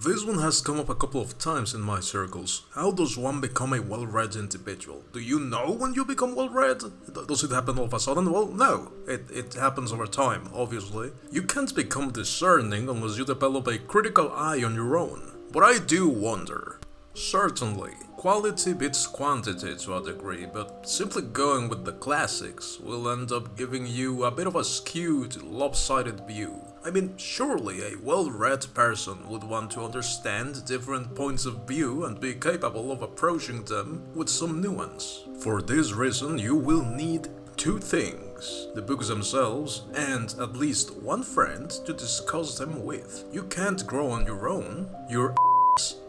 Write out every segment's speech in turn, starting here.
This one has come up a couple of times in my circles. How does one become a well-read individual? Do you know when you become well-read? Does it happen all of a sudden? Well, no. It happens over time, obviously. You can't become discerning unless you develop a critical eye on your own. But I do wonder. Certainly, quality beats quantity to a degree, but simply going with the classics will end up giving you a bit of a skewed, lopsided view. I mean, surely a well-read person would want to understand different points of view and be capable of approaching them with some nuance. For this reason, you will need two things: the books themselves and at least one friend to discuss them with. You can't grow on your own. Your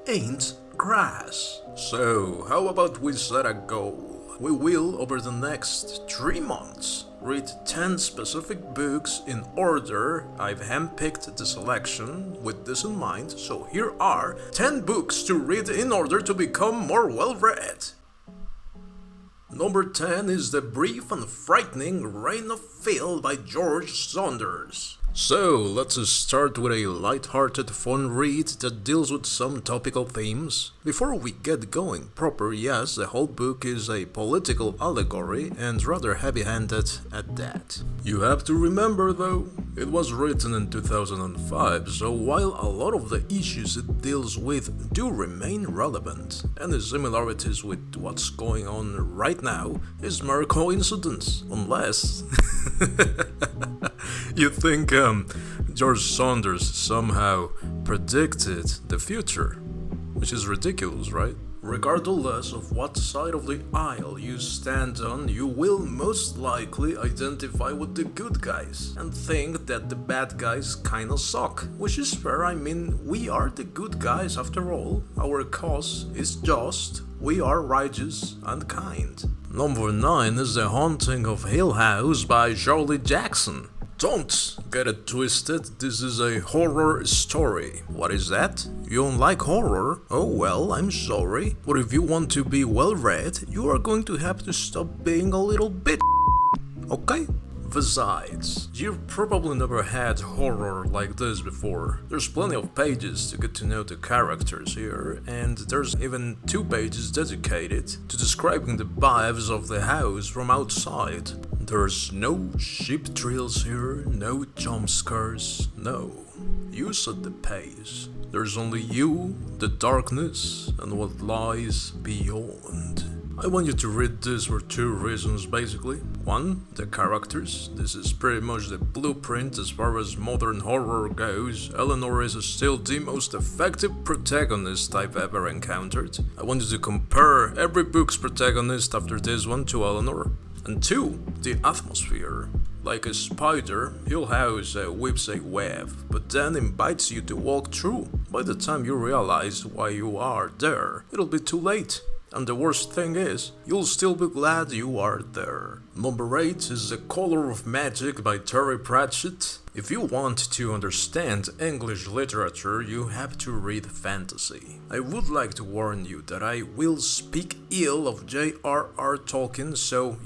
ain't grass. So, how about we set a goal? We will, over the next 3 months, read 10 specific books in order. I've handpicked the selection with this in mind, so here are 10 books to read in order to become more well-read. Number 10 is The Brief and Frightening Reign of Phil by George Saunders. So, let's start with a light-hearted, fun read that deals with some topical themes. Before we get going proper, yes, the whole book is a political allegory and rather heavy-handed at that. You have to remember though, it was written in 2005, so while a lot of the issues it deals with do remain relevant, any similarities with what's going on right now is mere coincidence, unless you think George Saunders somehow predicted the future, which is ridiculous, right? Regardless of what side of the aisle you stand on, you will most likely identify with the good guys and think that the bad guys kinda suck. Which is fair, I mean, we are the good guys after all. Our cause is just, we are righteous and kind. Number 9 is The Haunting of Hill House by Shirley Jackson. Don't get it twisted, this is a horror story. What is that? You don't like horror? Oh well, I'm sorry. But if you want to be well read, you are going to have to stop being a little bit, okay? Besides, you've probably never had horror like this before. There's plenty of pages to get to know the characters here, and there's even 2 pages dedicated to describing the vibes of the house from outside. There's no sheep drills here, no jump scares, no. You set the pace. There's only you, the darkness, and what lies beyond. I want you to read this for 2 reasons basically. 1, the characters. This is pretty much the blueprint as far as modern horror goes. Eleanor is still the most effective protagonist I've ever encountered. I want you to compare every book's protagonist after this one to Eleanor. And 2, the atmosphere. Like a spider, Hill House weaves a web, but then invites you to walk through. By the time you realize why you are there, it'll be too late. And the worst thing is, you'll still be glad you are there. Number 8 is The Color of Magic by Terry Pratchett. If you want to understand English literature, you have to read fantasy. I would like to warn you that I will speak ill of J.R.R. Tolkien, so,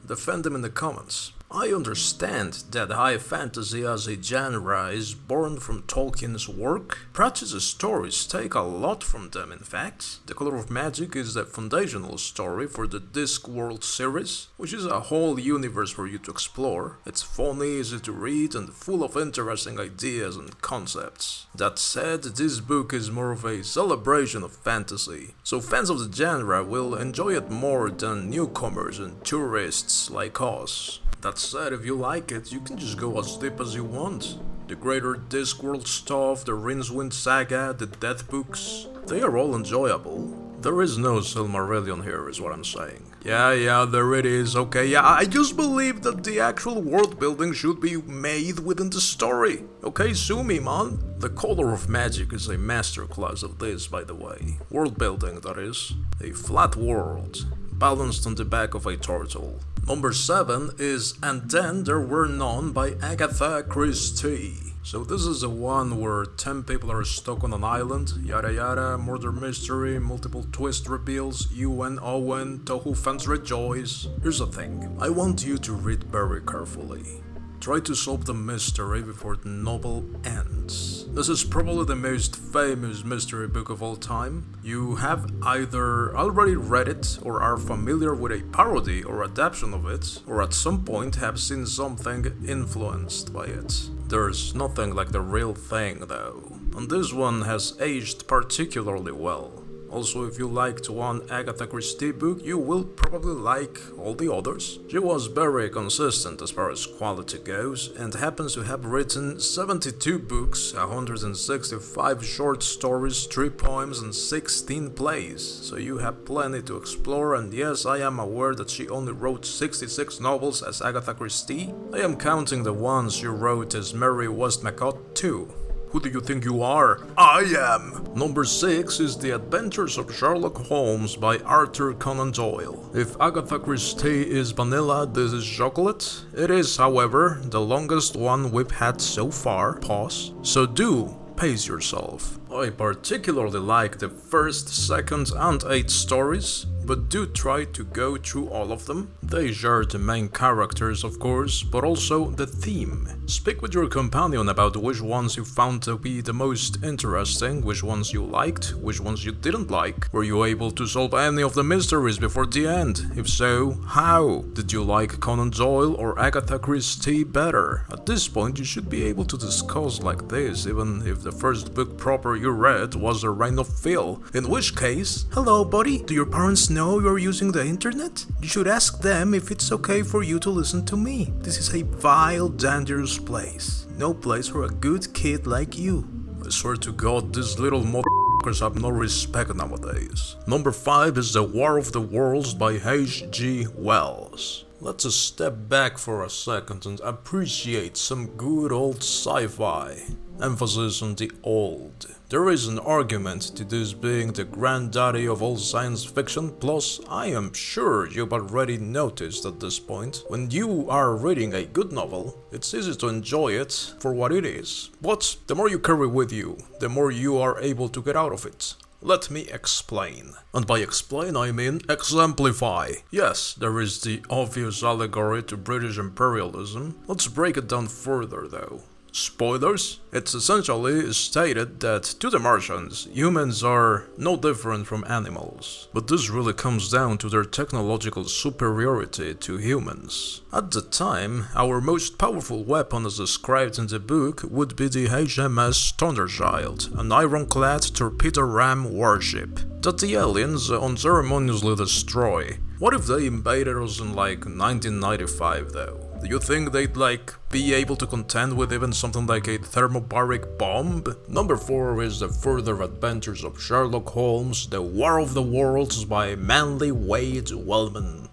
defend him in the comments. I understand that high fantasy as a genre is born from Tolkien's work. Pratchett's stories take a lot from them, in fact. The Color of Magic is the foundational story for the Discworld series, which is a whole universe for you to explore. It's funny, easy to read, and full of interesting ideas and concepts. That said, this book is more of a celebration of fantasy, so fans of the genre will enjoy it more than newcomers and tourists like us. That said, if you like it, you can just go as deep as you want. The greater Discworld stuff, the Rincewind saga, the Death books, they are all enjoyable. There is no Silmarillion here, is what I'm saying. Yeah, there it is, okay, yeah, I just believe that the actual world building should be made within the story. Okay, sue me, man. The Color of Magic is a masterclass of this, by the way. World building, that is. A flat world, balanced on the back of a turtle. Number 7 is And Then There Were None by Agatha Christie. So this is the one where 10 people are stuck on an island, yada yada, murder mystery, multiple twist reveals, UN, Owen, Tohu fans rejoice. Here's the thing, I want you to read very carefully. Try to solve the mystery before the novel ends. This is probably the most famous mystery book of all time. You have either already read it or are familiar with a parody or adaptation of it, or at some point have seen something influenced by it. There's nothing like the real thing though, and this one has aged particularly well. Also, if you liked one Agatha Christie book, you will probably like all the others. She was very consistent as far as quality goes, and happens to have written 72 books, 165 short stories, 3 poems, and 16 plays. So you have plenty to explore, and yes, I am aware that she only wrote 66 novels as Agatha Christie. I am counting the ones she wrote as Mary Westmacott too. Who do you think you are? I am! Number 6 is The Adventures of Sherlock Holmes by Arthur Conan Doyle. If Agatha Christie is vanilla, this is chocolate. It is, however, the longest one we've had so far. Pause. So do pace yourself. I particularly like the first, second, and 8 stories, but do try to go through all of them. They share the main characters, of course, but also the theme. Speak with your companion about which ones you found to be the most interesting, which ones you liked, which ones you didn't like. Were you able to solve any of the mysteries before the end? If so, how? Did you like Conan Doyle or Agatha Christie better? At this point, you should be able to discuss like this, even if the first book proper you read was The Reign of Phil. In which case, hello buddy, do your parents know you're using the internet? You should ask them if it's okay for you to listen to me. This is a vile, dangerous place. No place for a good kid like you. I swear to God, these little motherfuckers have no respect nowadays. Number 5 is The War of the Worlds by H.G. Wells. Let's step back for a second and appreciate some good old sci-fi. Emphasis on the old. There is an argument to this being the granddaddy of all science fiction, plus I am sure you've already noticed at this point, when you are reading a good novel, it's easy to enjoy it for what it is. But the more you carry with you, the more you are able to get out of it. Let me explain. And by explain I mean exemplify. Yes, there is the obvious allegory to British imperialism. Let's break it down further though. Spoilers? It's essentially stated that to the Martians, humans are no different from animals. But this really comes down to their technological superiority to humans. At the time, our most powerful weapon as described in the book would be the HMS Thunderchild, an ironclad torpedo ram warship that the aliens unceremoniously destroy. What if they invaded us in like 1995 though? Do you think they'd be able to contend with even something like a thermobaric bomb? Number 4 is The Further Adventures of Sherlock Holmes, The War of the Worlds by Manly Wade Wellman.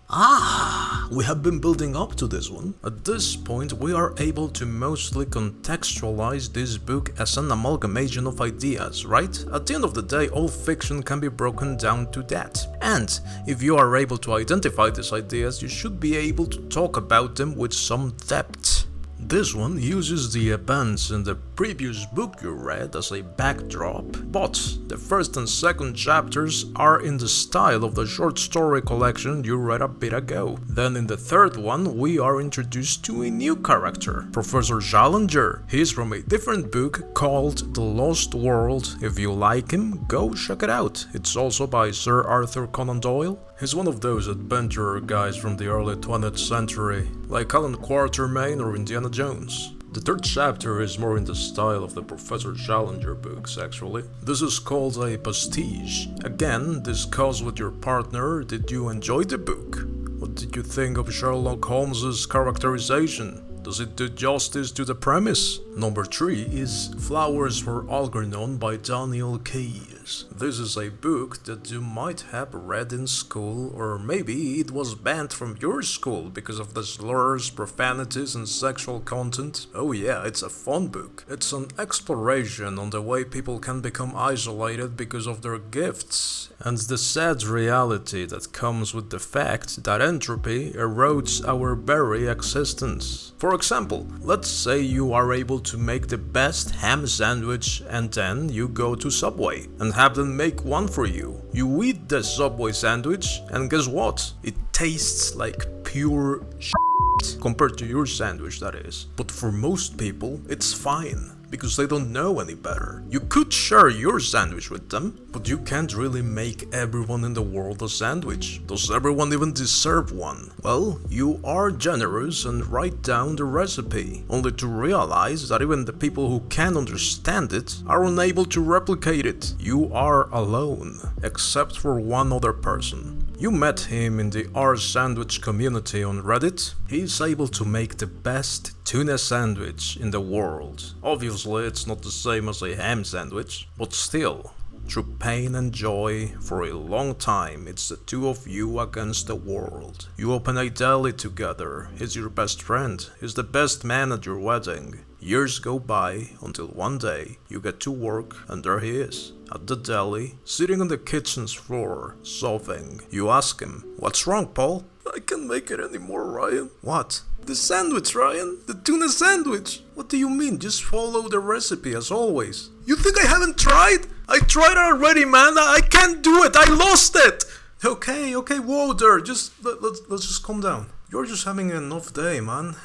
We have been building up to this one. At this point, we are able to mostly contextualize this book as an amalgamation of ideas, right? At the end of the day, all fiction can be broken down to that. And if you are able to identify these ideas, you should be able to talk about them with some depth. This one uses the events in the previous book you read as a backdrop, but the first and second chapters are in the style of the short story collection you read a bit ago. Then in the third one we are introduced to a new character, Professor Challenger. He's from a different book called The Lost World. If you like him, go check it out. It's also by Sir Arthur Conan Doyle. He's one of those adventurer guys from the early 20th century, like Alan Quatermain or Indiana Jones. The third chapter is more in the style of the Professor Challenger books, actually. This is called a pastiche. Again, discuss with your partner. Did you enjoy the book? What did you think of Sherlock Holmes's characterization? Does it do justice to the premise? Number 3 is Flowers for Algernon by Daniel Keyes. This is a book that you might have read in school, or maybe it was banned from your school because of the slurs, profanities, and sexual content. Oh yeah, it's a fun book. It's an exploration on the way people can become isolated because of their gifts, and the sad reality that comes with the fact that entropy erodes our very existence. For example, let's say you are able to make the best ham sandwich and then you go to Subway and have them make one for you. You eat the Subway sandwich and guess what? It tastes like pure shit. compared to your sandwich, that is. But for most people, it's fine, because they don't know any better. You could share your sandwich with them, but you can't really make everyone in the world a sandwich. Does everyone even deserve one? Well, you are generous and write down the recipe, only to realize that even the people who can understand it are unable to replicate it. You are alone, except for one other person. You met him in the R Sandwich community on Reddit. He's able to make the best tuna sandwich in the world. Obviously, it's not the same as a ham sandwich, but still, through pain and joy, for a long time, it's the two of you against the world. You open a deli together, he's your best friend, he's the best man at your wedding. Years go by until one day you get to work and there he is, at the deli, sitting on the kitchen's floor, sobbing. You ask him, "What's wrong, Paul?" "I can't make it anymore, Ryan." "What?" "The sandwich, Ryan. The tuna sandwich." "What do you mean? Just follow the recipe as always." "You think I haven't tried? I tried already, man. I can't do it. I lost it." Okay, whoa there. Let's just calm down. You're just having an off day, man.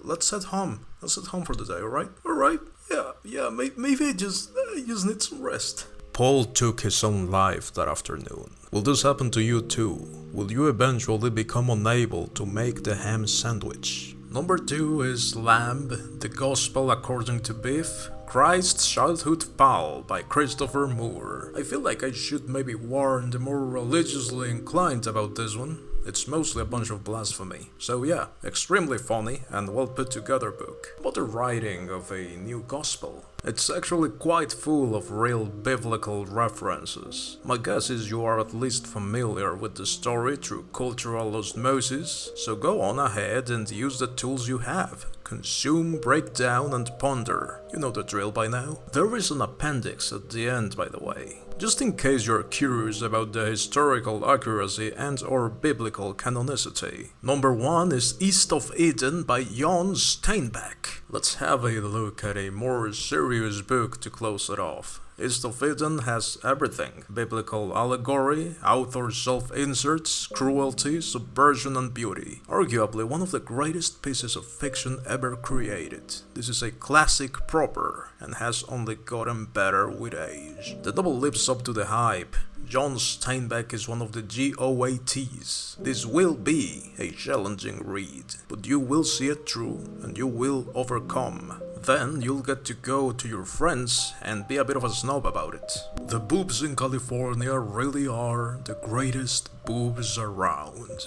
Let's head home. Let's head home for the day, alright? Alright? Yeah, maybe I just need some rest. Paul took his own life that afternoon. Will this happen to you too? Will you eventually become unable to make the ham sandwich? Number 2 is Lamb, the Gospel According to Beef, Christ's Childhood Pal by Christopher Moore. I feel like I should maybe warn the more religiously inclined about this one. It's mostly a bunch of blasphemy. So yeah, extremely funny and well put together book. But the writing of a new gospel. It's actually quite full of real biblical references. My guess is you are at least familiar with the story through cultural osmosis, so go on ahead and use the tools you have. Consume, break down, and ponder. You know the drill by now. There is an appendix at the end, by the way. Just in case you're curious about the historical accuracy and/or biblical canonicity. Number 1 is East of Eden by Jon Steinbeck. Let's have a look at a more serious book to close it off. East of Eden has everything. Biblical allegory, author self-inserts, cruelty, subversion and beauty. Arguably one of the greatest pieces of fiction ever created. This is a classic proper and has only gotten better with age. The novel lives up to the hype. Jon Steinbeck is one of the GOATs. This will be a challenging read, but you will see it through and you will overcome. Then you'll get to go to your friends and be a bit of a snob about it. The boobs in California really are the greatest boobs around.